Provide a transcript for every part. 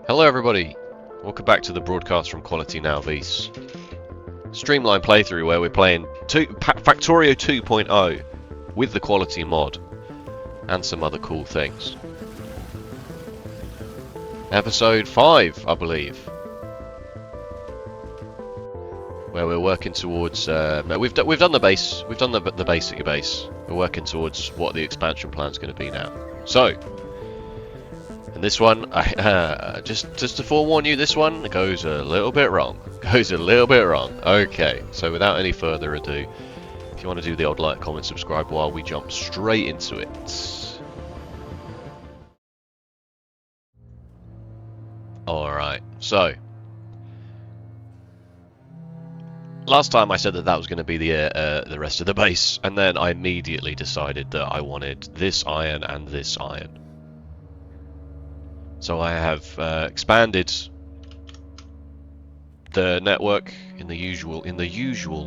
Hello everybody, welcome back to the broadcast from Quality Nauvis. Streamlined playthrough where we're playing Factorio 2.0 with the quality mod and some other cool things. Episode 5, I believe, where we're working towards. We've done the base. We've done the basic base. We're working towards what the expansion plan is going to be now. So. And this one, just to forewarn you, this one goes a little bit wrong. Okay, so without any further ado, if you want to do the odd like, comment, subscribe while we jump straight into it. Alright, so. Last time I said that was going to be the rest of the base, and then I immediately decided that I wanted this iron and this iron. So I have expanded the network in the usual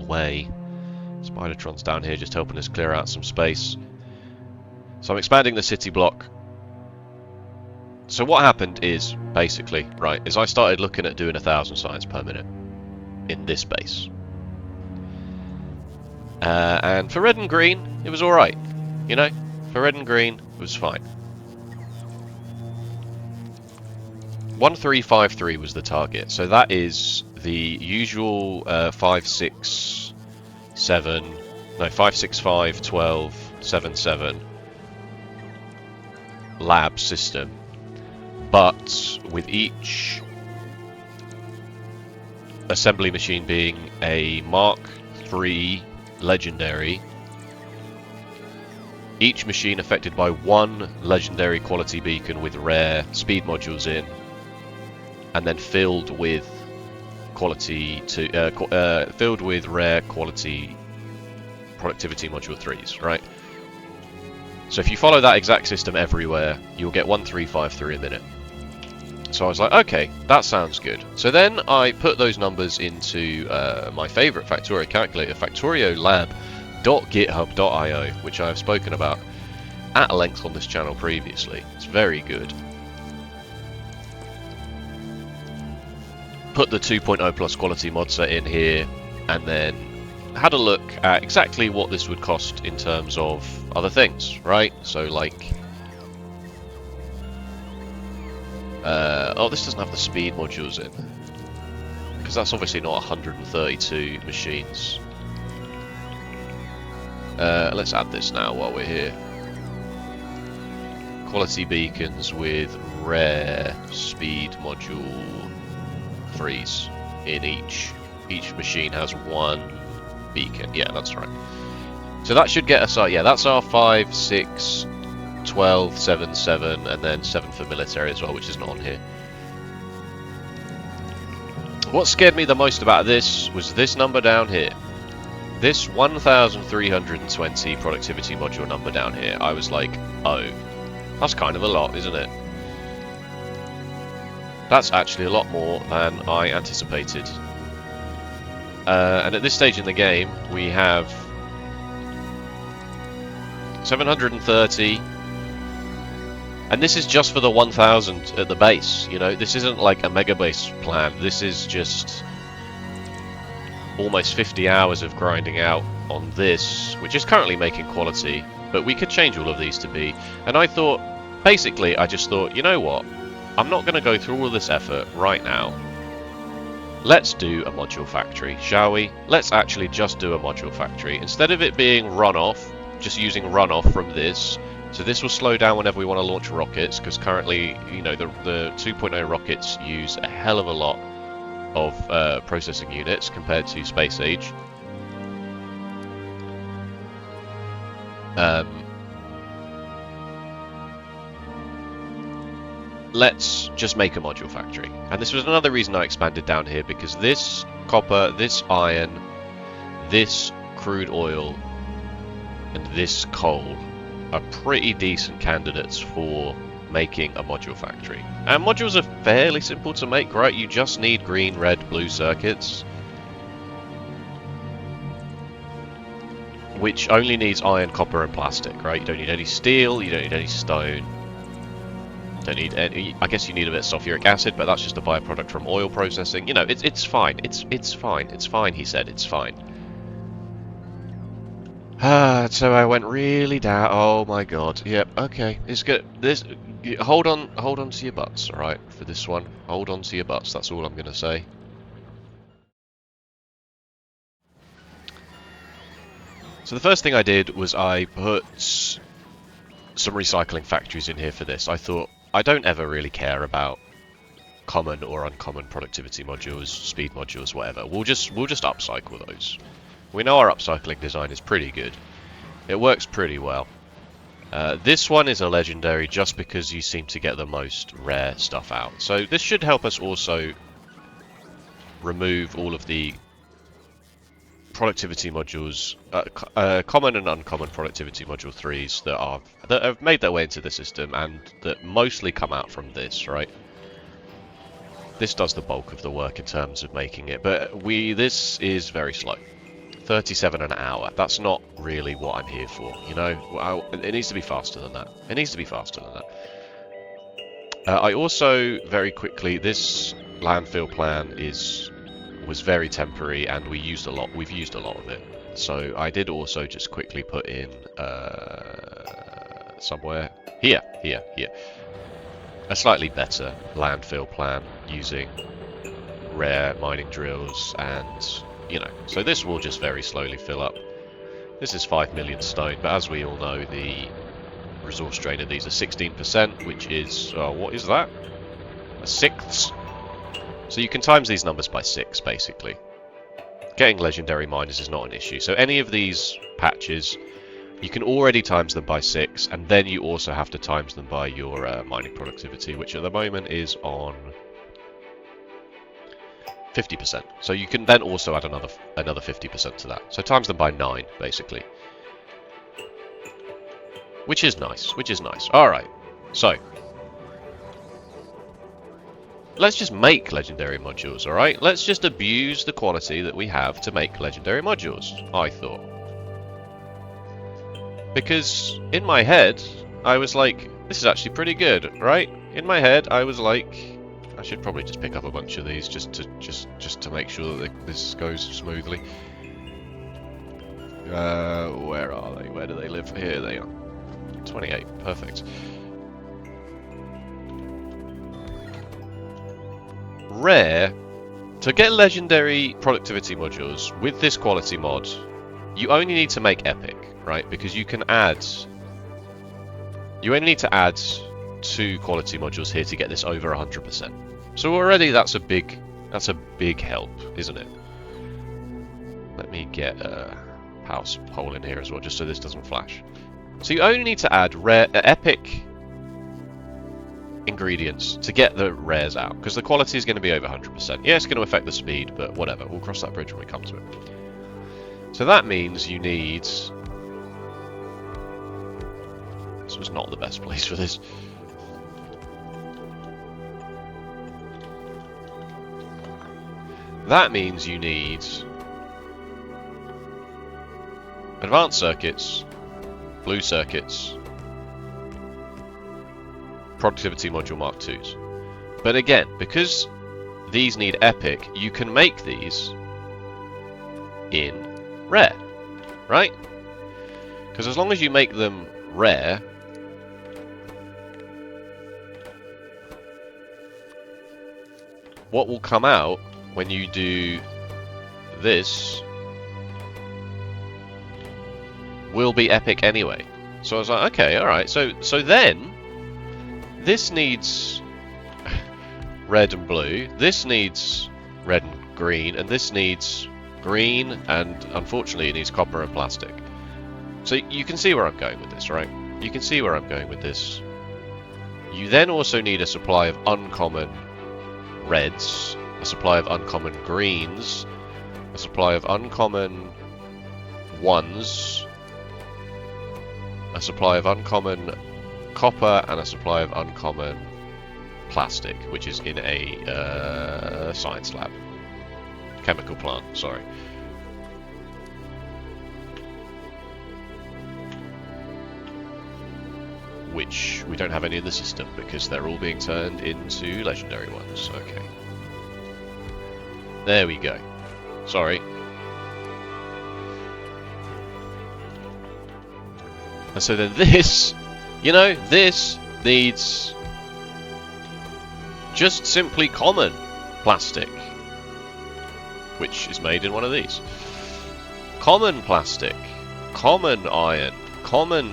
way. Spidertron's down here just helping us clear out some space. So I'm expanding the city block. So what happened is, basically, is I started looking at doing 1,000 sites per minute in this base. And for red and green, it was alright. You know, for red and green, it was fine. 1353 was the target, so that is the usual 565, 12, 77 lab system, but with each assembly machine being a Mark III legendary, each machine affected by one legendary quality beacon with rare speed modules in, and then filled with filled with rare quality productivity module 3s, right? So if you follow that exact system everywhere, you'll get 1353 a minute. So I was like, okay, that sounds good. So then I put those numbers into my favorite Factorio calculator, factoriolab.github.io, which I have spoken about at length on this channel previously. It's very good. Put the 2.0 plus quality mod set in here, and then had a look at exactly what this would cost in terms of other things, right? So like, oh, this doesn't have the speed modules in, because that's obviously not 132 machines. Let's add this now while we're here. Quality beacons with rare speed module 3s in each machine has one beacon. Yeah, that's right. So that should get us yeah, that's our 5, 6, 12, 7, 7, and then 7 for military as well, which isn't on here. What scared me the most about this was this number down here. This 1320 productivity module number down here. I was like, oh, that's kind of a lot, isn't it? That's actually a lot more than I anticipated. And at this stage in the game, we have 730. And this is just for the 1000 at the base, you know? This isn't like a mega base plan. This is just almost 50 hours of grinding out on this, which is currently making quality. But we could change all of these to be. And I thought, basically, I just thought, you know what? I'm not going to go through all this effort right now. Let's do a module factory, shall we? Let's actually just do a module factory. Instead of it being runoff, just using runoff from this. So this will slow down whenever we want to launch rockets, because currently, you know, the 2.0 rockets use a hell of a lot of processing units compared to space age. Let's just make a module factory. And this was another reason I expanded down here, because this copper, this iron, this crude oil, and this coal are pretty decent candidates for making a module factory. And modules are fairly simple to make, right? You just need green, red, blue circuits, which only needs iron, copper, and plastic, right? You don't need any steel, you don't need any stone. Don't need any. I guess you need a bit of sulfuric acid, but that's just a byproduct from oil processing. You know, it's fine. It's fine. It's fine. He said it's fine. So I went really down. Oh my god. Yep. Okay. It's good. This. Hold on to your butts. All right. For this one, hold on to your butts. That's all I'm gonna say. So the first thing I did was I put some recycling factories in here for this. I thought I don't ever really care about common or uncommon productivity modules, speed modules, whatever. We'll just upcycle those. We know our upcycling design is pretty good. It works pretty well. This one is a legendary just because you seem to get the most rare stuff out. So this should help us also remove all of the productivity modules, common and uncommon productivity module 3s that have made their way into the system and that mostly come out from this, right? This does the bulk of the work in terms of making it, but this is very slow. 37 an hour. That's not really what I'm here for, you know? It needs to be faster than that. It needs to be faster than that. I also, very quickly, this landfill plan was very temporary and we've used a lot of it. So I did also just quickly put in somewhere here a slightly better landfill plan using rare mining drills and, you know, so this will just very slowly fill up. This is 5 million stone, but as we all know, the resource drain of these are 16%, which is, what is that? A sixth? So you can times these numbers by 6, basically. Getting legendary miners is not an issue. So any of these patches, you can already times them by 6, and then you also have to times them by your mining productivity, which at the moment is on 50%. So you can then also add another 50% to that. So times them by 9, basically. Which is nice, Alright, so let's just make legendary modules, alright? Let's just abuse the quality that we have to make legendary modules, I thought. Because in my head, I was like, this is actually pretty good, right? In my head, I was like, I should probably just pick up a bunch of these just to make sure that this goes smoothly. Where are they? Where do they live? Here they are. 28, perfect. Rare, to get legendary productivity modules with this quality mod, you only need to make epic, right? Because you can add, you only need to add 2 quality modules here to get this over 100%. So already that's a big help, isn't it? Let me get a power hole in here as well, just so this doesn't flash. So you only need to add rare, epic ingredients to get the rares out, because the quality is going to be over 100%. Yeah, it's going to affect the speed, but whatever. We'll cross that bridge when we come to it. So that means you need... This was not the best place for this. That means you need advanced circuits, blue circuits, productivity module Mark IIs. But again, because these need epic, you can make these in rare, right? Because as long as you make them rare, what will come out when you do this will be epic anyway. So I was like, okay, alright, so then this needs red and blue, this needs red and green, and this needs green, and unfortunately it needs copper and plastic. So you can see where I'm going with this, right? You can see where I'm going with this. You then also need a supply of uncommon reds, a supply of uncommon greens, a supply of uncommon ones, a supply of uncommon copper, and a supply of uncommon plastic, which is in a science lab. Chemical plant, sorry. which we don't have any in the system because they're all being turned into legendary ones. Okay. There we go. Sorry. And so then this, you know, this needs just simply common plastic, which is made in one of these. Common plastic, common iron, common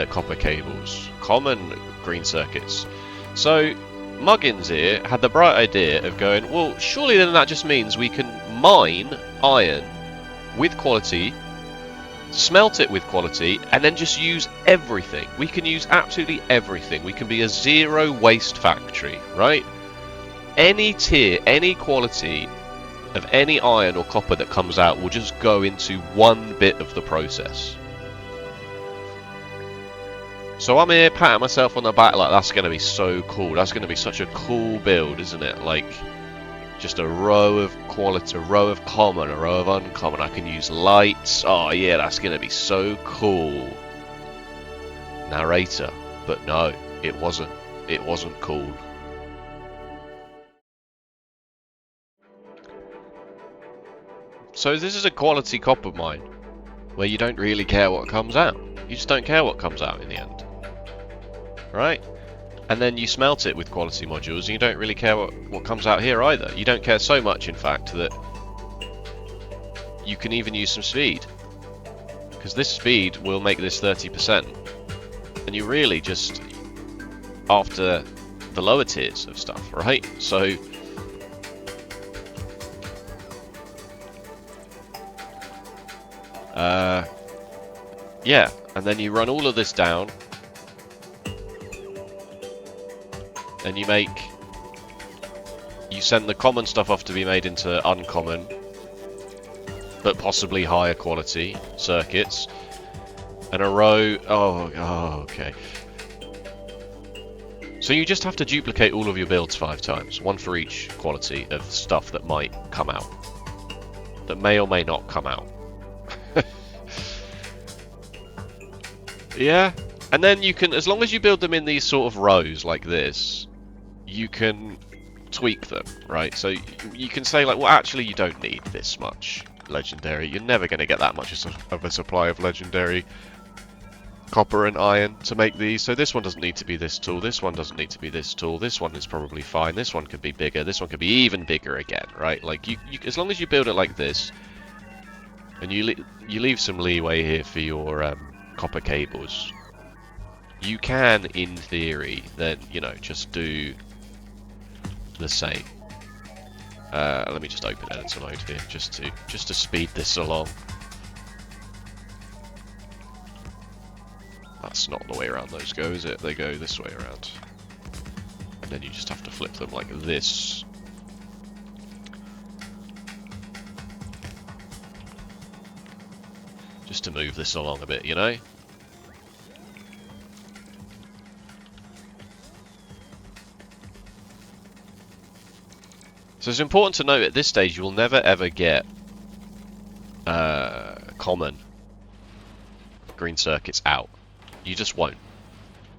copper cables, common green circuits. So Muggins here had the bright idea of going, well, surely then that just means we can mine iron with quality, smelt it with quality, and then just use everything. We can use absolutely everything. We can be a zero waste factory, right? Any tier, any quality of any iron or copper that comes out will just go into one bit of the process. So I'm here patting myself on the back like that's going to be so cool. That's going to be such a cool build, isn't it? Like, just a row of quality, a row of common, a row of uncommon. I can use lights. Oh yeah, that's going to be so cool. Narrator. But no, it wasn't. It wasn't cool. So this is a quality copper mine, where you don't really care what comes out. You just don't care what comes out in the end. Right? And then you smelt it with quality modules, and you don't really care what comes out here either. You don't care so much, in fact, that you can even use some speed. Because this speed will make this 30%. And you really just after the lower tiers of stuff, right? So yeah, and then you run all of this down, and you send the common stuff off to be made into uncommon, but possibly higher quality circuits, and a row. Oh, okay. So you just have to duplicate all of your builds 5 times, one for each quality of stuff that might come out, that may or may not come out. Yeah, and then you can, as long as you build them in these sort of rows like this, you can tweak them, right? So you can say like, well, actually you don't need this much legendary. You're never going to get that much of a supply of legendary copper and iron to make these. So this one doesn't need to be this tall. This one doesn't need to be this tall. This one is probably fine. This one could be bigger. This one could be even bigger again, right? Like you as long as you build it like this, and you leave some leeway here for your copper cables, you can, in theory, then, you know, just do the same. Let me just open editor mode here, just to speed this along. That's not the way around those go, is it? They go this way around. And then you just have to flip them like this. Just to move this along a bit, you know? So it's important to note at this stage you will never ever get common green circuits out. You just won't.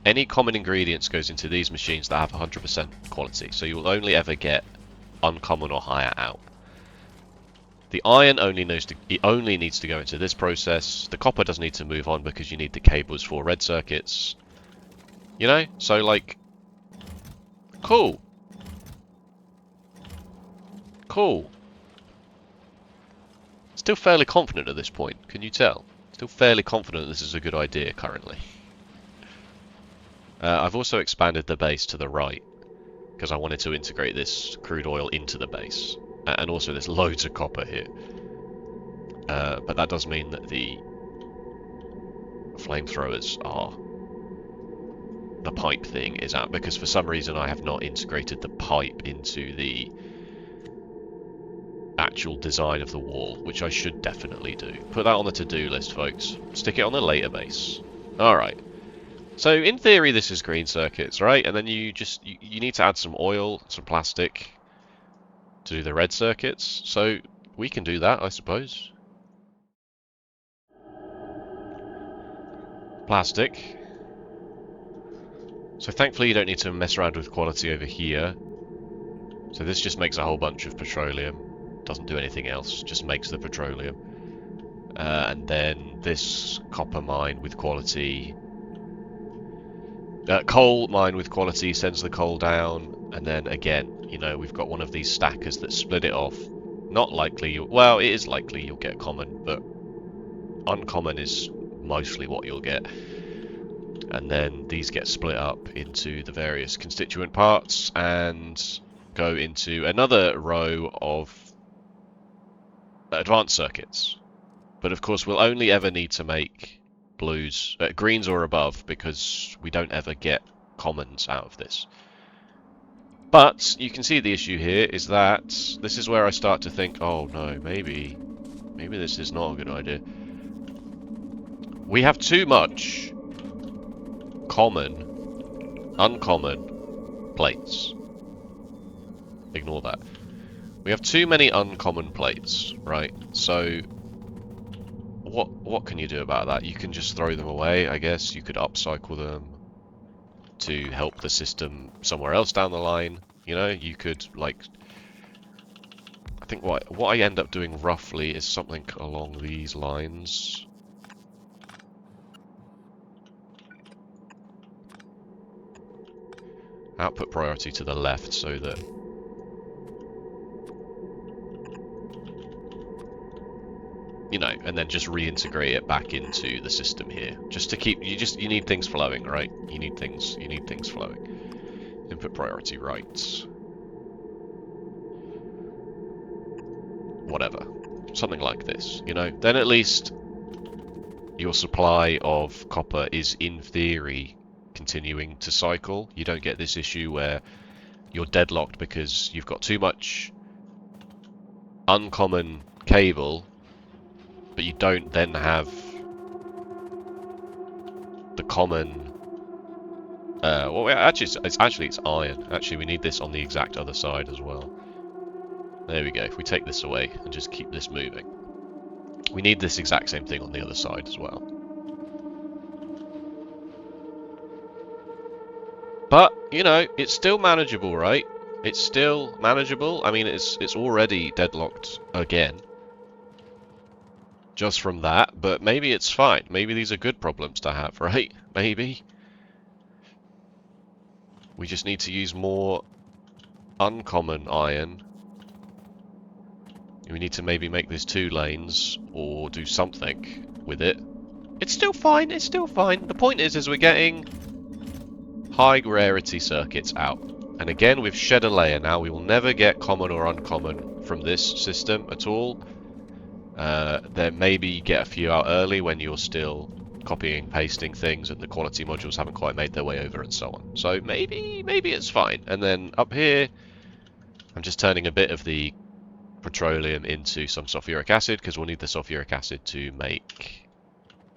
Any common ingredients goes into these machines that have 100% quality, so you will only ever get uncommon or higher out. The iron only needs to go into this process. The copper doesn't need to move on because you need the cables for red circuits. You know? So, like, cool. Cool. Still fairly confident at this point, can you tell? Still fairly confident this is a good idea currently. I've also expanded the base to the right because I wanted to integrate this crude oil into the base. And also there's loads of copper here. But that does mean that the flamethrowers are... the pipe thing is out, because for some reason I have not integrated the pipe into the actual design of the wall, which I should definitely do. Put that on the to-do list, folks. Stick it on the later base. Alright. So in theory this is green circuits, right? And then you need to add some oil, some plastic to do the red circuits. So we can do that, I suppose. Plastic. So thankfully you don't need to mess around with quality over here. So this just makes a whole bunch of petroleum. Doesn't do anything else, just makes the petroleum. And then this copper mine with quality... coal mine with quality sends the coal down. And then again, you know, we've got one of these stackers that split it off. Not likely, well, it is likely you'll get common, but uncommon is mostly what you'll get. And then these get split up into the various constituent parts and go into another row of advanced circuits. But of course we'll only ever need to make blues, greens or above, because we don't ever get commons out of this. But you can see the issue here is that this is where I start to think, oh no, maybe this is not a good idea. We have too much common, uncommon plates. Ignore that. We have too many uncommon plates, right? So what can you do about that? You can just throw them away, I guess. You could upcycle them to help the system somewhere else down the line. You know, you could, like, I think what I end up doing roughly is something along these lines. Output priority to the left so that you know, and then just reintegrate it back into the system here. Just to keep you need things flowing, right? You need things flowing. Input priority rights. Whatever. Something like this, you know? Then at least your supply of copper is in theory continuing to cycle. You don't get this issue where you're deadlocked because you've got too much uncommon cable, but you don't then have the common. Well, actually it's iron. Actually, we need this on the exact other side as well. There we go. If we take this away and just keep this moving, we need this exact same thing on the other side as well. But you know, it's still manageable, right? It's still manageable. I mean, it's already deadlocked again. Just from that, but maybe it's fine. Maybe these are good problems to have, right? Maybe. We just need to use more uncommon iron. We need to maybe make this 2 lanes or do something with it. It's still fine, it's still fine. The point is we're getting high rarity circuits out. And again, we've shed a layer now. We will never get common or uncommon from this system at all. Then maybe get a few out early when you're still copying, pasting things and the quality modules haven't quite made their way over and so on. So maybe it's fine. And then up here, I'm just turning a bit of the petroleum into some sulfuric acid because we'll need the sulfuric acid to make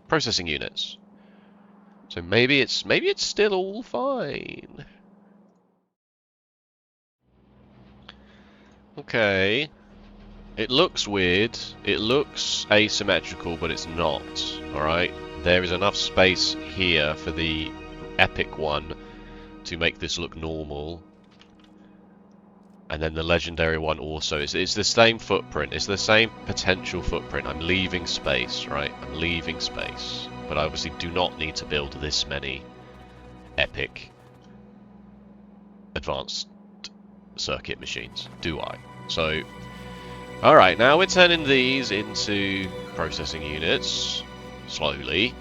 processing units. So maybe it's still all fine. Okay. It looks weird, it looks asymmetrical, but it's not, alright? There is enough space here for the epic one to make this look normal. And then the legendary one also, it's the same footprint, it's the same potential footprint. I'm leaving space, right? I'm leaving space. But I obviously do not need to build this many epic advanced circuit machines, do I? So... alright, now we're turning these into processing units, slowly,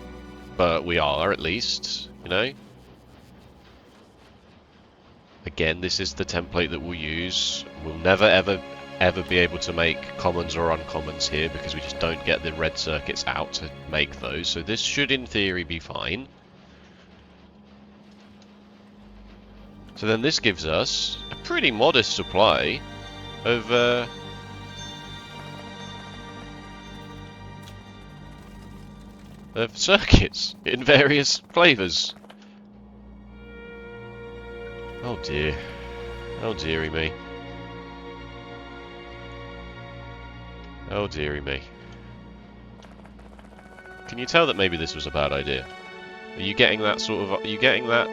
but we are at least, you know. Again, this is the template that we'll use. We'll never ever be able to make commons or uncommons here because we just don't get the red circuits out to make those, so this should in theory be fine. So then this gives us a pretty modest supply of circuits in various flavors. Oh dear. Oh dearie me. Oh dearie me. Can you tell that maybe this was a bad idea? Are you getting that sort of... are you getting that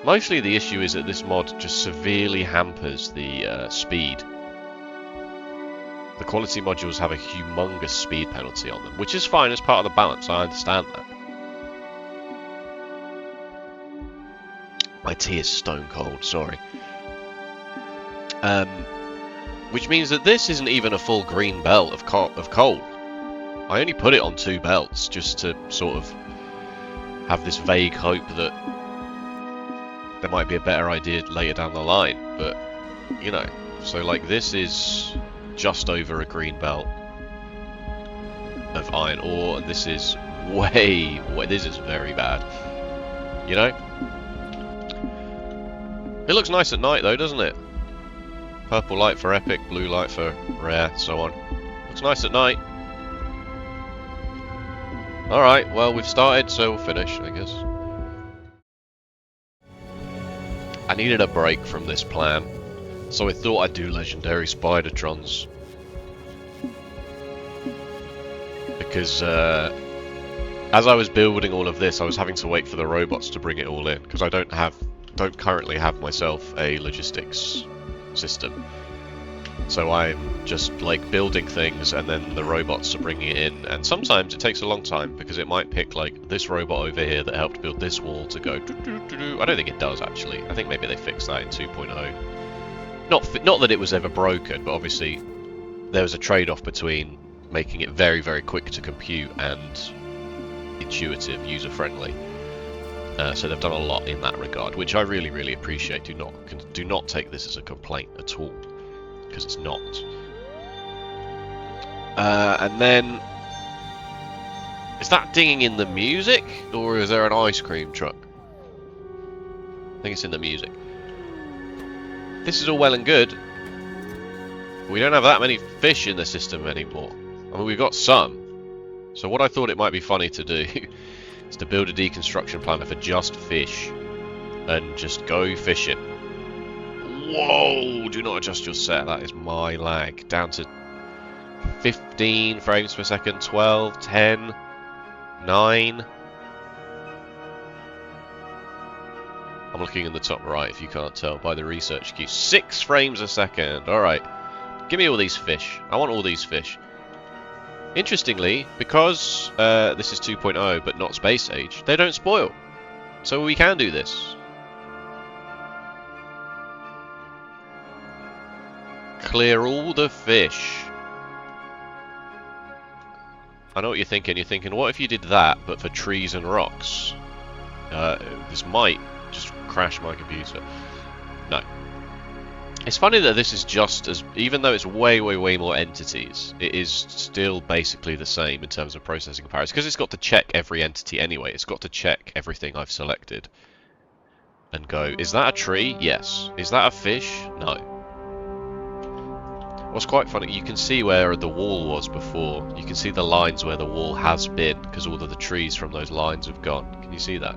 Mostly the issue is that this mod just severely hampers the speed. The quality modules have a humongous speed penalty on them, which is fine as part of the balance, I understand that. My tea is stone cold, sorry. Which means that this isn't even a full green belt of coal. I only put it on 2 belts just to sort of have this vague hope that there might be a better idea later down the line, but you know, so like this is just over a green belt of iron ore, and this is this is very bad, you know? It looks nice at night though, doesn't it? Purple light for epic, blue light for rare, so on. Looks nice at night. Alright, well we've started, so we'll finish, I guess. I needed a break from this plan, so I thought I'd do legendary Spidertrons. Because as I was building all of this, I was having to wait for the robots to bring it all in, because I don't currently have myself a logistics system. So I'm just like building things and then the robots are bringing it in, and sometimes it takes a long time because it might pick like this robot over here that helped build this wall to go I don't think it does actually. I think maybe they fixed that in 2.0. Not that it was ever broken, but obviously there was a trade-off between making it very, very quick to compute and intuitive, user-friendly. So they've done a lot in that regard, which I really, really appreciate. Do not take this as a complaint at all, because it's not. And then, is that dinging in the music, or is there an ice cream truck? I think it's in the music. This is all well and good. We don't have that many fish in the system anymore. I mean, we've got some. So what I thought it might be funny to do is to build a deconstruction planet for just fish and just go fishing. Whoa! Do not adjust your set. That is my lag. Down to 15 frames per second, 12, 10, 9. I'm looking in the top right, if you can't tell, by the research queue. 6 frames a second. Alright. Give me all these fish. I want all these fish. Interestingly, because this is 2.0 but not space age, they don't spoil. So we can do this. Clear all the fish. I know what you're thinking. You're thinking, what if you did that, but for trees and rocks? This might just crash my computer. No. It's funny that this is just as, even though it's way, way, way more entities, it is still basically the same in terms of processing power. It's because it's got to check every entity anyway. It's got to check everything I've selected. And go, is that a tree? Yes. Is that a fish? No. What's quite funny, you can see where the wall was before. You can see the lines where the wall has been, because all of the trees from those lines have gone. Can you see that?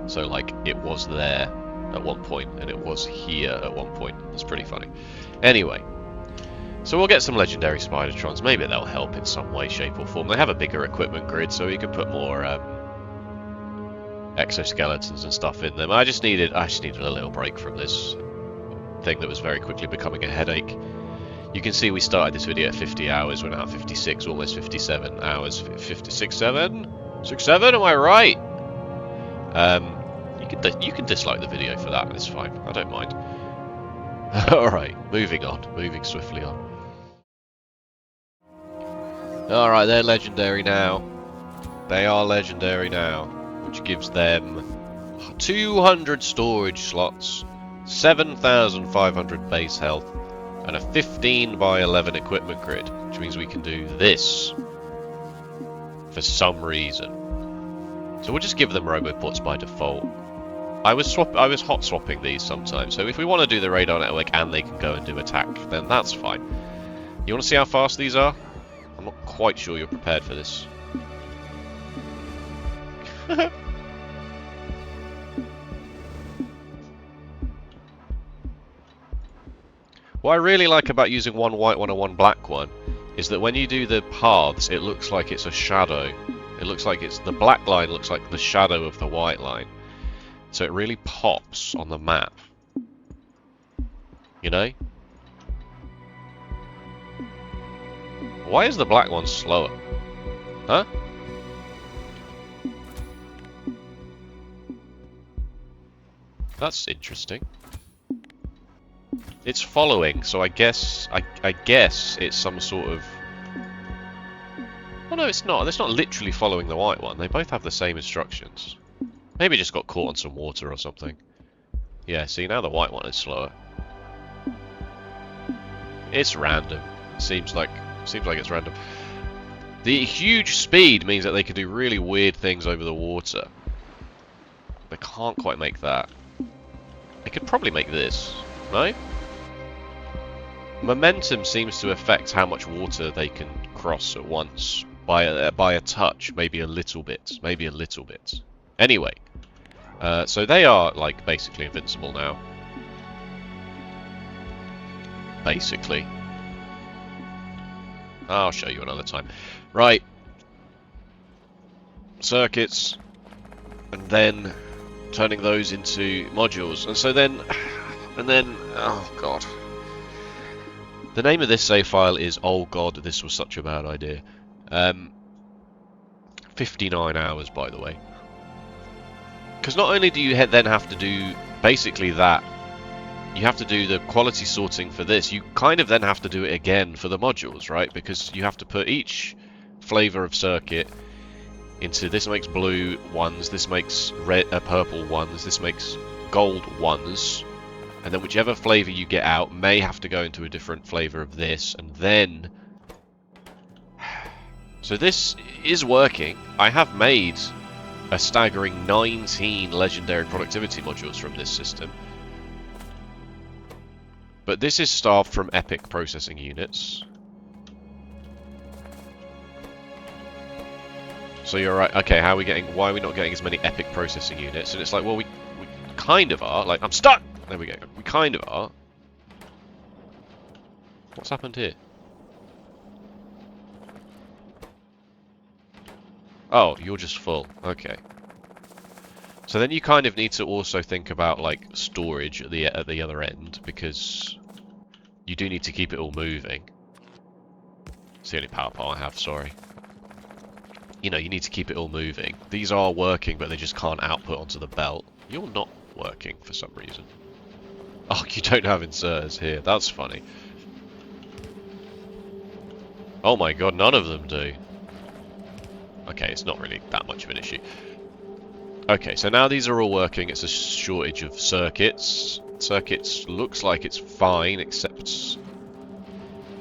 So, like, it was there at one point, and it was here at one point. That's pretty funny. Anyway, so we'll get some legendary Spidertrons. Maybe they'll help in some way, shape, or form. They have a bigger equipment grid, so you can put more exoskeletons and stuff in them. I just needed a little break from this thing that was very quickly becoming a headache. You can see we started this video at 50 hours. We're now at 56, almost 57 hours. 56, 7? 6, 7? Am I right? You can dislike the video for that, it's fine, I don't mind. Alright, moving on, moving swiftly on. Alright, they're legendary now. They are legendary now, which gives them 200 storage slots, 7,500 base health, and a 15 by 11 equipment grid, which means we can do this for some reason. So we'll just give them roboports by default. I was hot swapping these sometimes, so if we want to do the radar network and they can go and do attack, then that's fine. You want to see how fast these are? I'm not quite sure you're prepared for this. What I really like about using one white one and one black one is that when you do the paths, it looks like it's a shadow. It looks like it's... The black line looks like the shadow of the white line. So it really pops on the map. You know? Why is the black one slower? Huh? That's interesting. It's following, so I guess it's some sort of... Oh no, it's not. It's not literally following the white one. They both have the same instructions. Maybe it just got caught on some water or something. Yeah, see, now the white one is slower. It's random. Seems like it's random. The huge speed means that they can do really weird things over the water. They can't quite make that. They could probably make this, no? Momentum seems to affect how much water they can cross at once by a touch, maybe a little bit, Anyway, so they are like basically invincible now. Basically. I'll show you another time. Right. Circuits, and then turning those into modules, and so then, oh god. The name of this save file is "Oh God, this was such a bad idea." 59 hours, by the way. Because not only do you then have to do basically that, you have to do the quality sorting for this, you kind of then have to do it again for the modules, right? Because you have to put each flavor of circuit into, this makes blue ones, this makes red, purple ones, this makes gold ones, and then whichever flavor you get out may have to go into a different flavor of this, and then... So this is working. I have made a staggering 19 legendary productivity modules from this system. But this is starved from epic processing units. So you're right, okay, how are we getting, why are we not getting as many epic processing units? And it's like, well, we kind of are, like, I'm stuck! There we go, we kind of are. What's happened here? Oh, you're just full, okay. So then you kind of need to also think about, like, storage at the other end, because you do need to keep it all moving. It's the only power part I have, sorry. You know, you need to keep it all moving. These are working, but they just can't output onto the belt. You're not working for some reason. Oh, you don't have inserters here. That's funny. Oh my god, none of them do. Okay, it's not really that much of an issue. Okay, so now these are all working. It's a shortage of circuits. Circuits looks like it's fine, except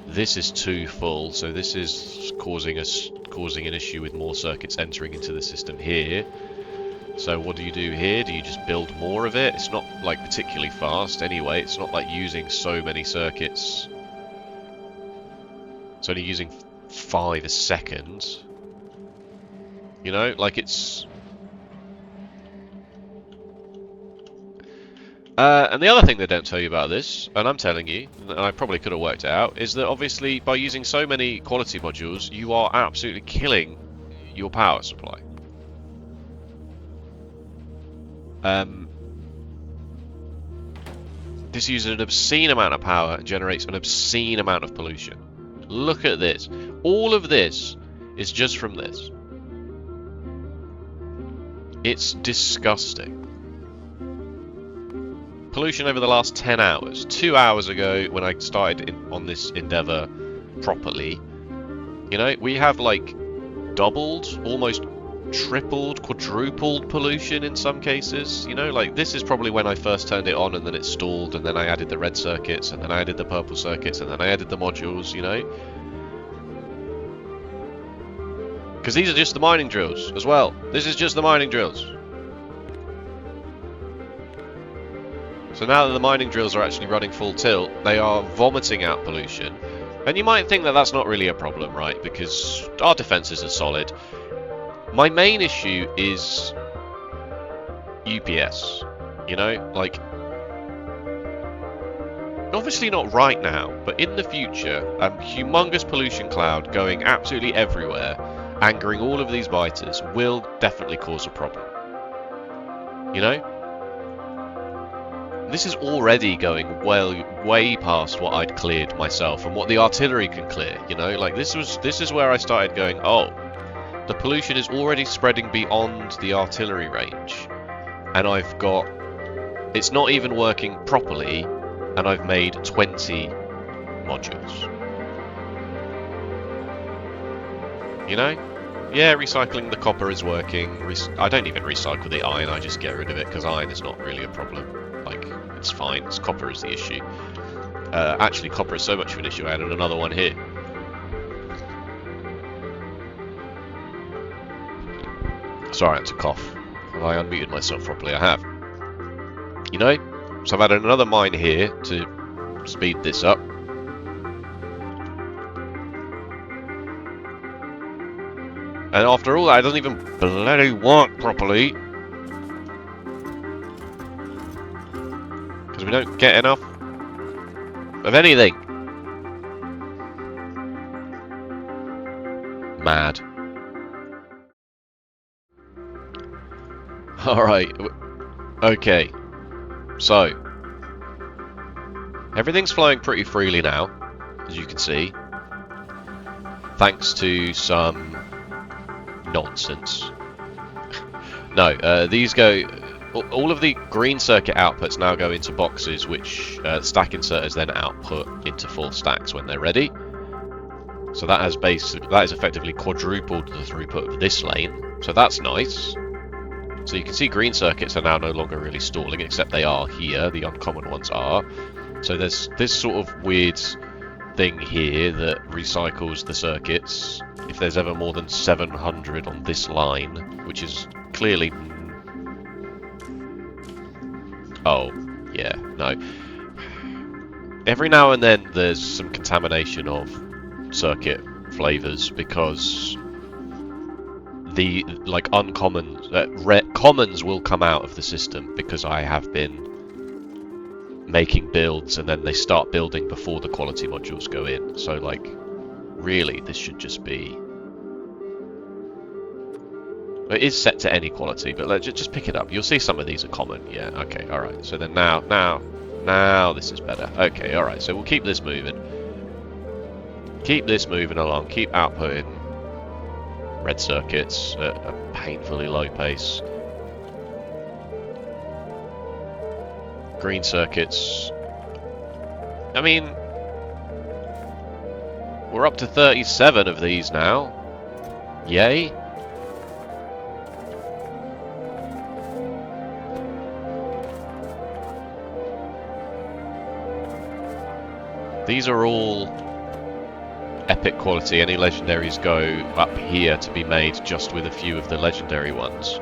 this is too full, so this is causing an issue with more circuits entering into the system here. So what do you do here? Do you just build more of it? It's not like particularly fast anyway. It's not like using so many circuits. It's only using 5 a second. You know, like it's... and the other thing they don't tell you about this, and I'm telling you, and I probably could have worked it out, is that obviously by using so many quality modules, you are absolutely killing your power supply. This uses an obscene amount of power and generates an obscene amount of pollution. Look at this. All of this is just from this. It's disgusting. Pollution over the last 10 hours. 2 hours ago, when I started on this endeavor properly, you know, we have like doubled, almost tripled, quadrupled pollution in some cases. You know, like this is probably when I first turned it on and then it stalled, and then I added the red circuits, and then I added the purple circuits, and then I added the modules, you know. Because these are just the mining drills as well. This is just the mining drills. So now that the mining drills are actually running full tilt, they are vomiting out pollution. And you might think that that's not really a problem, right? Because our defenses are solid. My main issue is UPS. You know, like... obviously not right now, but in the future, a humongous pollution cloud going absolutely everywhere, angering all of these biters will definitely cause a problem. You know? This is already going way past what I'd cleared myself and what the artillery can clear, you know? Like, this is where I started going, oh, the pollution is already spreading beyond the artillery range. And I've got... It's not even working properly, and I've made 20 modules. You know? Yeah, recycling the copper is working. I don't even recycle the iron, I just get rid of it, because iron is not really a problem. Like, it's fine. It's copper is the issue. Actually, copper is so much of an issue, I added another one here. Sorry, I had to cough. Have I unmuted myself properly? I have. You know? So I've added another mine here to speed this up. And after all that, it doesn't even bloody work properly. Because we don't get enough of anything. Mad. Alright. Okay. So. Everything's flowing pretty freely now, as you can see. Thanks to some nonsense. No, these go... All of the green circuit outputs now go into boxes, which stack inserters then output into full stacks when they're ready. So that has effectively quadrupled the throughput of this lane. So that's nice. So you can see green circuits are now no longer really stalling, except they are here. The uncommon ones are. So there's this sort of weird thing here that recycles the circuits. If there's ever more than 700 on this line, which is clearly... Oh, yeah, no. Every now and then there's some contamination of circuit flavors because the, like, uncommon... commons will come out of the system because I have been making builds and then they start building before the quality modules go in. So, like, really, this should just be... It is set to any quality, but let's just pick it up. You'll see some of these are common. Yeah, okay, alright. So then now this is better. Okay, alright, so we'll keep this moving. Keep this moving along. Keep outputting red circuits at a painfully low pace. Green circuits. I mean, we're up to 37 of these now. Yay. These are all epic quality. Any legendaries go up here to be made just with a few of the legendary ones.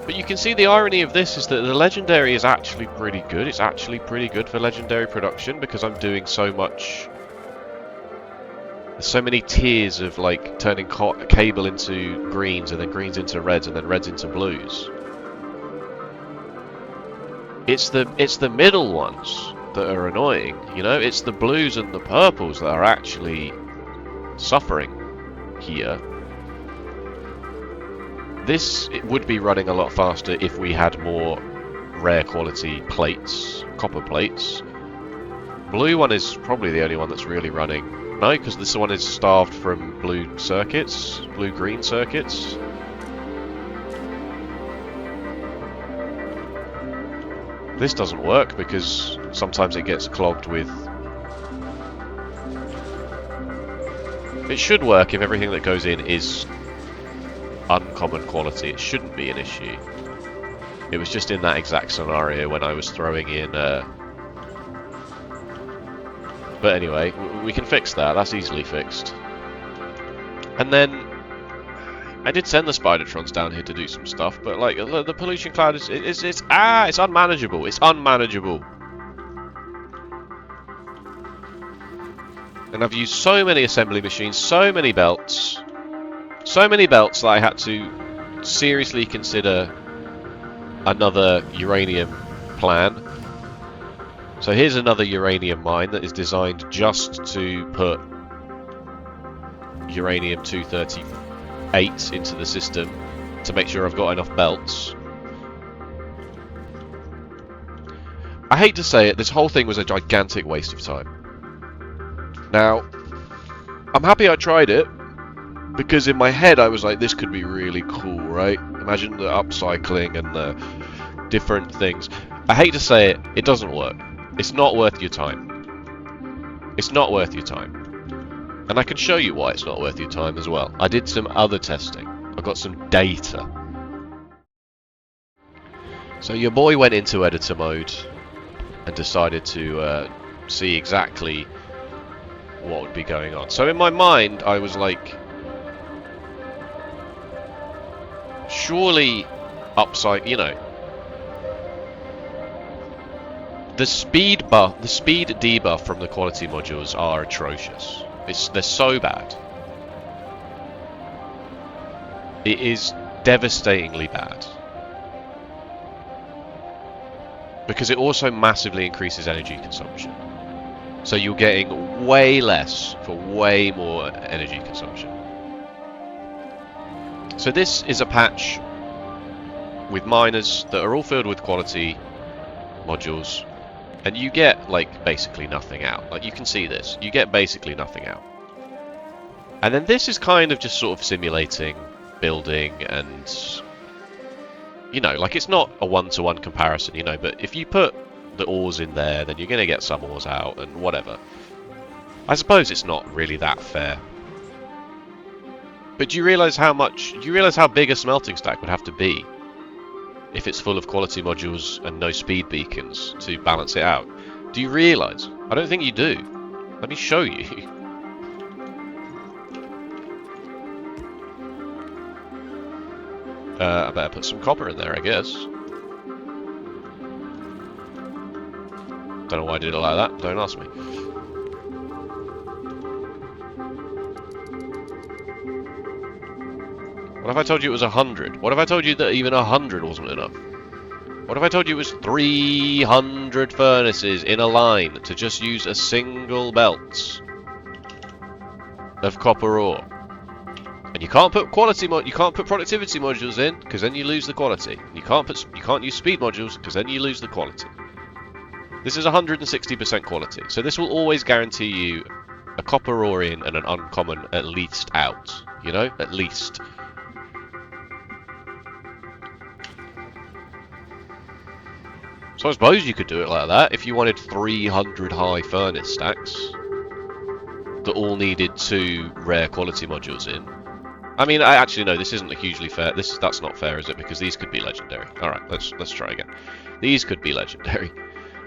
But you can see the irony of this is that the legendary is actually pretty good. It's actually pretty good for legendary production because I'm doing so much... There's so many tiers of, like, turning cable into greens and then greens into reds and then reds into blues. It's the middle ones that are annoying, you know? It's the blues and the purples that are actually suffering here. It would be running a lot faster if we had more rare quality plates, copper plates. Blue one is probably the only one that's really running. No, because this one is starved from blue circuits, blue-green circuits. This doesn't work because sometimes it gets clogged with... It should work if everything that goes in is uncommon quality. It shouldn't be an issue. It was just in that exact scenario when I was throwing in... But anyway, we can fix that. That's easily fixed. And then... I did send the Spidertrons down here to do some stuff, but like the pollution cloud is it's unmanageable. It's unmanageable. And I've used so many assembly machines, so many belts that I had to seriously consider another uranium plan. So here's another uranium mine that is designed just to put uranium-238 into the system to make sure I've got enough belts. I hate to say it, this whole thing was a gigantic waste of time. Now, I'm happy I tried it, because in my head I was like, this could be really cool, right? Imagine the upcycling and the different things. I hate to say it, it doesn't work. It's not worth your time. It's not worth your time. And I can show you why it's not worth your time as well. I did some other testing. I got some data. So your boy went into editor mode and decided to see exactly what would be going on. So in my mind, I was like, surely upside, you know, the speed debuff from the quality modules are atrocious. They're so bad. It is devastatingly bad. Because it also massively increases energy consumption. So you're getting way less for way more energy consumption. So this is a patch with miners that are all filled with quality modules, and you get like basically nothing out. Like you can see this, you get basically nothing out. And then this is kind of just sort of simulating building, and you know, like it's not a one-to-one comparison, you know, but if you put the ores in there, then you're going to get some ores out and whatever. I suppose it's not really that fair. But do you realise how big a smelting stack would have to be if it's full of quality modules and no speed beacons to balance it out? Do you realise? I don't think you do. Let me show you. I better put some copper in there, I guess. Don't know why I did it like that. Don't ask me. What if I told you it was 100? What if I told you that even 100 wasn't enough? What if I told you it was 300 furnaces in a line to just use a single belt of copper ore? And you can't put productivity modules in, because then you lose the quality. You can't use speed modules, because then you lose the quality. This is 160% quality, so this will always guarantee you a copper ore in and an uncommon at least out. You know, at least. So I suppose you could do it like that if you wanted 300 high furnace stacks that all needed 2 rare quality modules in. I mean, I actually know this isn't a hugely fair. That's not fair, is it? Because these could be legendary. All right, let's try again. These could be legendary.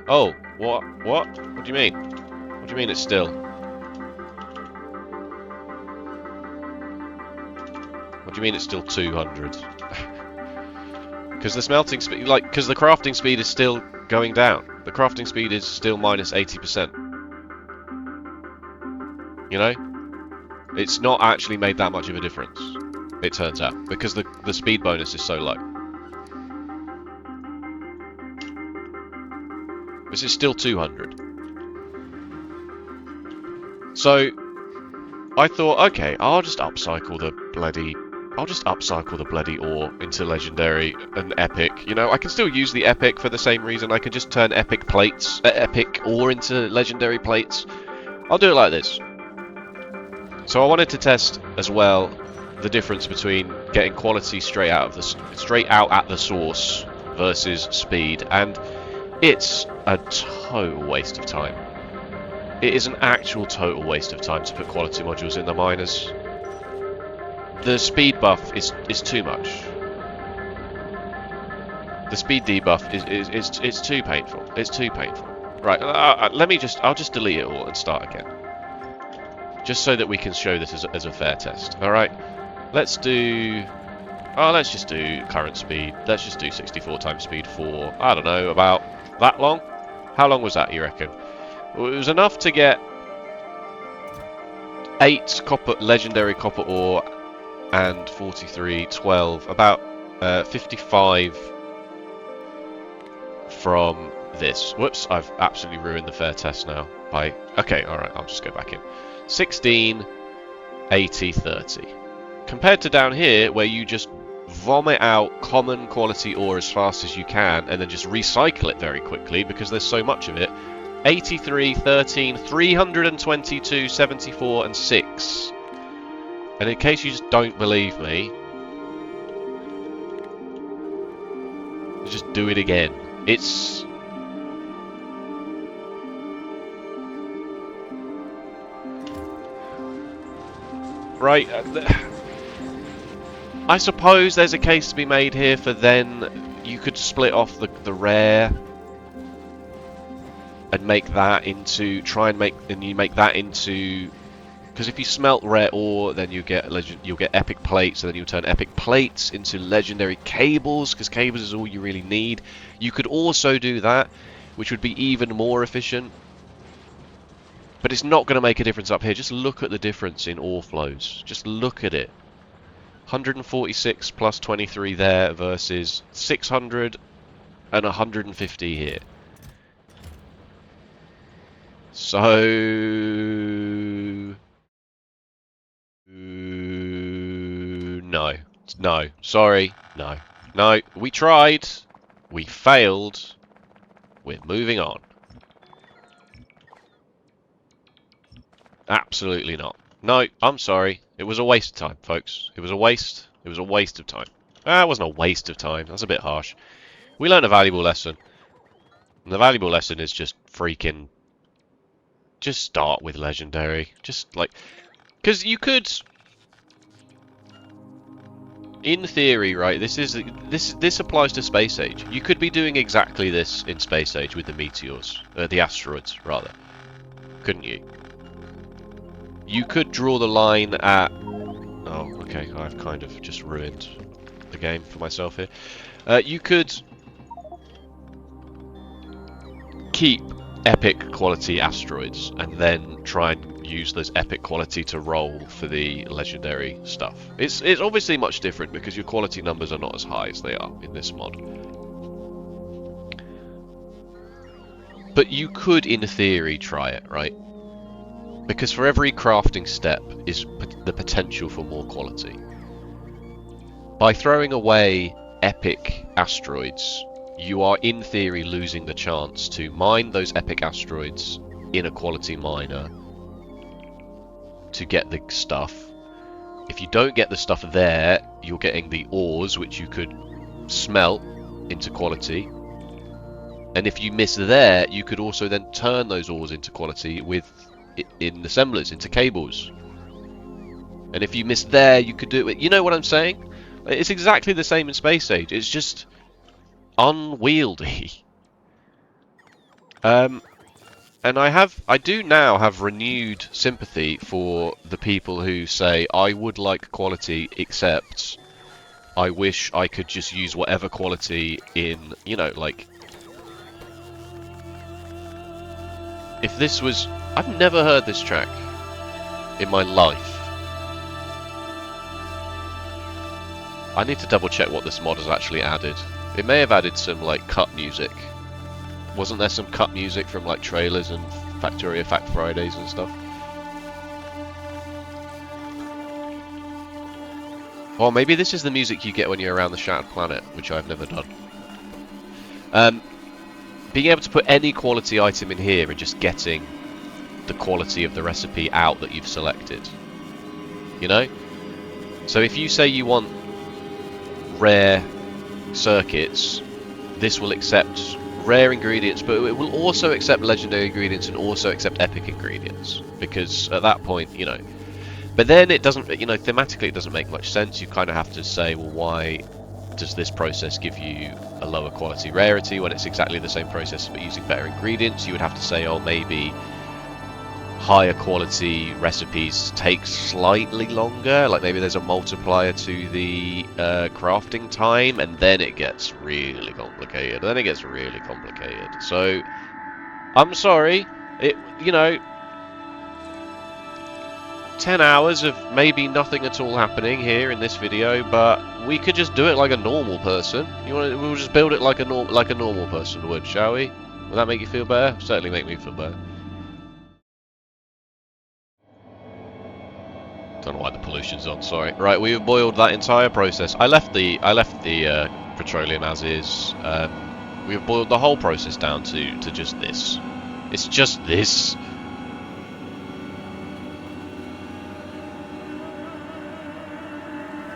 Oh, what? What do you mean? What do you mean it's still? What do you mean it's still 200? Because the smelting speed, because the crafting speed is still going down. The crafting speed is still minus 80%. You know? It's not actually made that much of a difference, it turns out, because the speed bonus is so low. This is still 200. So, I thought, okay, I'll just upcycle the bloody ore into legendary and epic. You know, I can still use the epic for the same reason. I can just turn epic ore into legendary plates. I'll do it like this. So I wanted to test as well the difference between getting quality straight out at the source versus speed, and it's a total waste of time. It is an actual total waste of time to put quality modules in the miners. The speed buff is too much. The speed debuff is too painful. It's too painful. Right, I'll just delete it all and start again. Just so that we can show this as a fair test. Alright, let's just do current speed. Let's just do 64 times speed for, I don't know, about that long? How long was that, you reckon? Well, it was enough to get 8 legendary copper ore and 43, 12, about 55 from this. Whoops, I've absolutely ruined the fair test now. Okay, alright, I'll just go back in. 16, 80, 30. Compared to down here, where you just vomit out common quality ore as fast as you can, and then just recycle it very quickly, because there's so much of it. 83, 13, 322, 74, and 6. And in case you just don't believe me, just do it again. It's... right. I suppose there's a case to be made here for then you could split off the rare and make that into, you make that into, because if you smelt rare ore, then you'll get epic plates, and then you'll turn epic plates into legendary cables, because cables is all you really need. You could also do that, which would be even more efficient. But it's not going to make a difference up here. Just look at the difference in ore flows. Just look at it. 146 plus 23 there versus 600 and 150 here. So... no. No. Sorry. No. No. We tried. We failed. We're moving on. Absolutely not. No, I'm sorry. It was a waste of time, folks. It was a waste. It was a waste of time. Ah, it wasn't a waste of time. That's a bit harsh. We learned a valuable lesson. And the valuable lesson is just freaking... just start with legendary. Just, like... because you could... in theory, right, this applies to Space Age. You could be doing exactly this in Space Age with the meteors. The asteroids, rather. Couldn't you? You could draw the line at... oh, okay, I've kind of just ruined the game for myself here. You could keep epic quality asteroids and then try and use those epic quality to roll for the legendary stuff. It's obviously much different because your quality numbers are not as high as they are in this mod. But you could, in theory, try it, right? Because for every crafting step is the potential for more quality. By throwing away epic asteroids, you are in theory losing the chance to mine those epic asteroids in a quality miner to get the stuff. If you don't get the stuff there, you're getting the ores, which you could smelt into quality. And if you miss there, you could also then turn those ores into quality in assemblers, into cables. And if you miss there, you could do it. You know what I'm saying? It's exactly the same in Space Age. It's just unwieldy. And I do now have renewed sympathy for the people who say, I would like quality, except I wish I could just use whatever quality in, you know, like... if this was... I've never heard this track in my life. I need to double check what this mod has actually added. It may have added some, like, cut music. Wasn't there some cut music from, like, trailers and Factorio Fact Fridays and stuff? Or maybe this is the music you get when you're around the Shattered Planet, which I've never done. Being able to put any quality item in here and just getting the quality of the recipe out that you've selected. You know? So if you say you want rare circuits, this will accept rare ingredients, but it will also accept legendary ingredients and also accept epic ingredients. Because at that point, you know... but then it doesn't, you know, thematically it doesn't make much sense. You kind of have to say, well, why does this process give you a lower quality rarity when it's exactly the same process but using better ingredients? You would have to say, oh, maybe higher quality recipes take slightly longer, like maybe there's a multiplier to the crafting time, and then it gets really complicated. So I'm sorry, you know, 10 hours of maybe nothing at all happening here in this video, but we could just do it like a normal person. We'll just build it like a normal person would, shall we? Will that make you feel better? Certainly make me feel better. Don't know why the pollution's on. Sorry. Right, we've boiled that entire process. I left the petroleum as is. We've boiled the whole process down to just this. It's just this.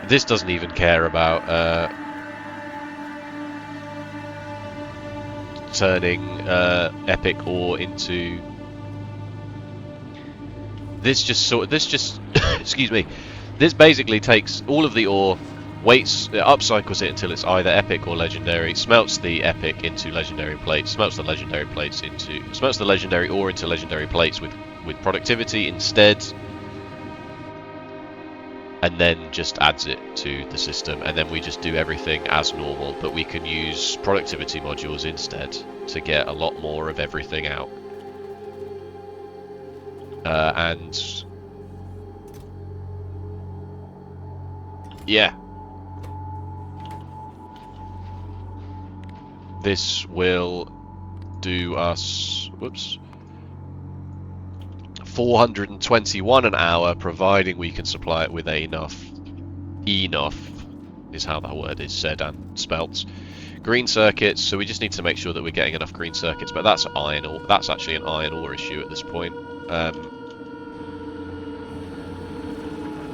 This doesn't even care about turning epic ore into. This just excuse me. This basically takes all of the ore, waits, upcycles it until it's either epic or legendary, smelts the epic into legendary plates, smelts the legendary ore into legendary plates with productivity instead. And then just adds it to the system, and then we just do everything as normal, but we can use productivity modules instead to get a lot more of everything out. And yeah, this will do us, whoops, 421 an hour, providing we can supply it with enough is how that word is said and spelt. Green circuits, so we just need to make sure that we're getting enough green circuits, but that's iron ore. That's actually an iron ore issue at this point.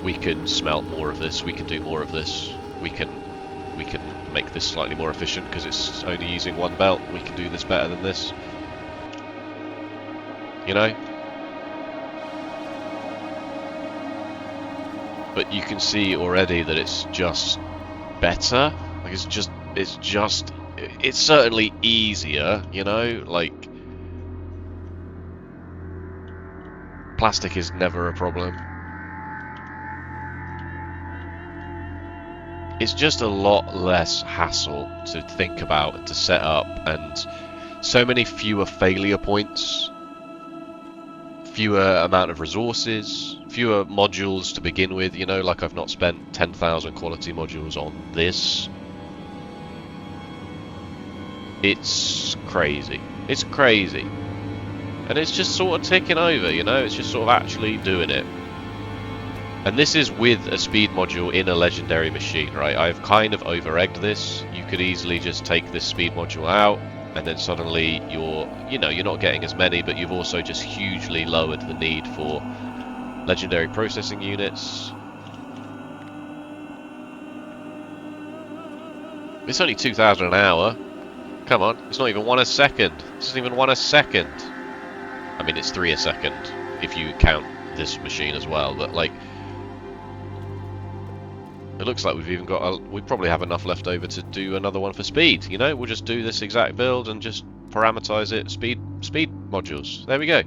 We can smelt more of this, we can do more of this, we can make this slightly more efficient because it's only using one belt. We can do this better than this, you know. But you can see already that it's just better. Like it's certainly easier, you know. Like, plastic is never a problem. It's just a lot less hassle to think about and to set up, and so many fewer failure points, fewer amount of resources, fewer modules to begin with, you know, like I've not spent 10,000 quality modules on this. It's crazy. It's crazy. And it's just sort of ticking over, you know, it's just sort of actually doing it. And this is with a speed module in a legendary machine, right? I've kind of over-egged this. You could easily just take this speed module out, and then suddenly you're not getting as many, but you've also just hugely lowered the need for legendary processing units. It's only 2,000 an hour. Come on, it's not even 1 a second. This isn't even 1 a second. I mean, it's 3 a second if you count this machine as well, but like, it looks like we've even got we probably have enough left over to do another one for speed, you know. We'll just do this exact build and just parameterize it, speed modules. There we go.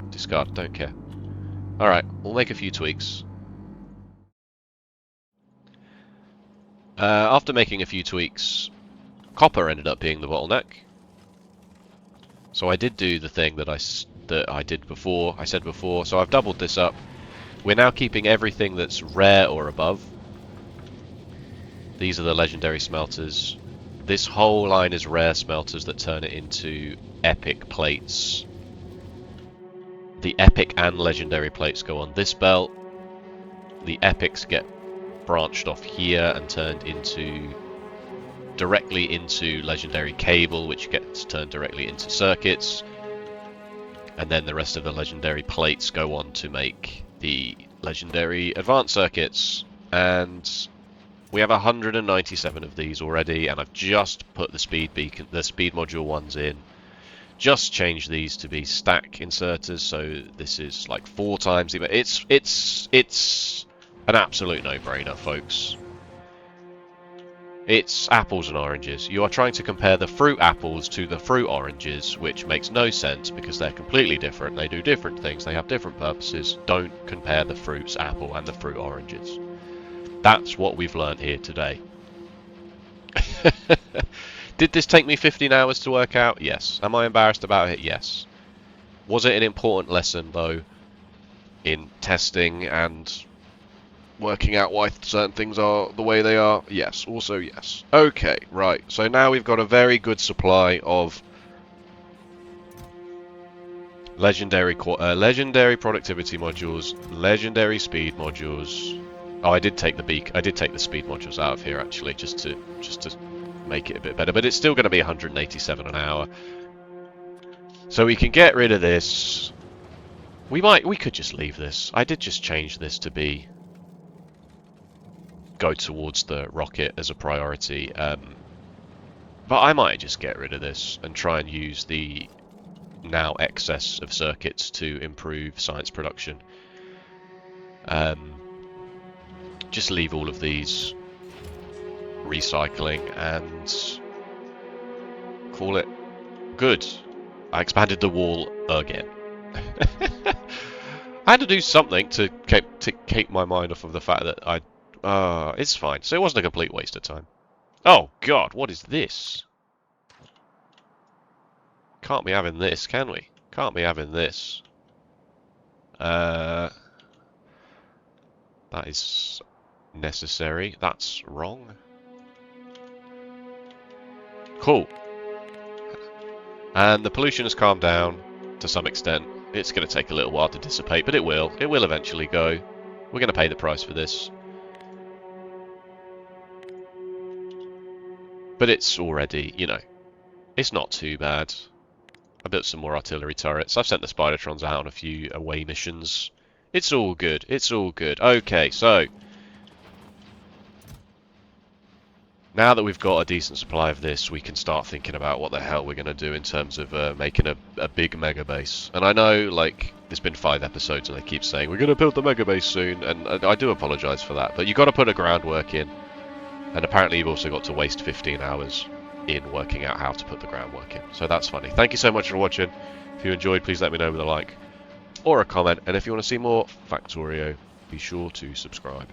Discard, don't care. Alright, we'll make a few tweaks. After making a few tweaks, copper ended up being the bottleneck. So I did do the thing that I did before, I said before, so I've doubled this up. We're now keeping everything that's rare or above. These are the legendary smelters. This whole line is rare smelters that turn it into epic plates. The epic and legendary plates go on this belt. The epics get branched off here and turned directly into legendary cable, which gets turned directly into circuits. And then the rest of the legendary plates go on to make the legendary advanced circuits, and we have 197 of these already, and I've just put the speed module ones in. Just change these to be stack inserters, so this is like 4 times the. It's an absolute no-brainer, folks. It's apples and oranges. You are trying to compare the fruit apples to the fruit oranges, which makes no sense because they're completely different. They do different things. They have different purposes. Don't compare the fruits apple and the fruit oranges. That's what we've learned here today. Did this take me 15 hours to work out? Yes. Am I embarrassed about it? Yes. Was it an important lesson, though, in testing and working out why certain things are the way they are? Yes, also yes. Okay, right. So now we've got a very good supply of legendary productivity modules, legendary speed modules. Oh, I did take the speed modules out of here actually, just to make it a bit better. But it's still going to be 187 an hour. So we can get rid of this. We could just leave this. I did just change this to go towards the rocket as a priority. But I might just get rid of this and try and use the now excess of circuits to improve science production. Just leave all of these recycling and call it good. I expanded the wall again. I had to do something to keep my mind off of the fact that it's fine. So it wasn't a complete waste of time. Oh god, what is this? Can't be having this, can we? Can't be having this. That is necessary. That's wrong. Cool. And the pollution has calmed down to some extent. It's going to take a little while to dissipate, but it will. It will eventually go. We're going to pay the price for this. But it's already, you know, it's not too bad. I built some more artillery turrets. I've sent the Spidertrons out on a few away missions. It's all good. It's all good. Okay, so now that we've got a decent supply of this, we can start thinking about what the hell we're going to do in terms of making a big mega base. And I know, like, there's been 5 episodes and they keep saying, we're going to build the mega base soon, and I do apologise for that. But you've got to put a groundwork in. And apparently you've also got to waste 15 hours in working out how to put the groundwork in. So that's funny. Thank you so much for watching. If you enjoyed, please let me know with a like or a comment. And if you want to see more Factorio, be sure to subscribe.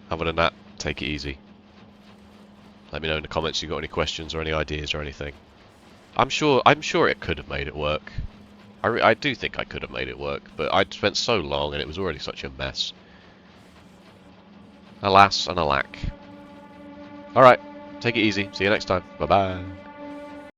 Other than that, take it easy. Let me know in the comments if you've got any questions or any ideas or anything. I'm sure it could have made it work. I do think I could have made it work, but I'd spent so long and it was already such a mess. Alas and alack. Alright, take it easy. See you next time. Bye-bye.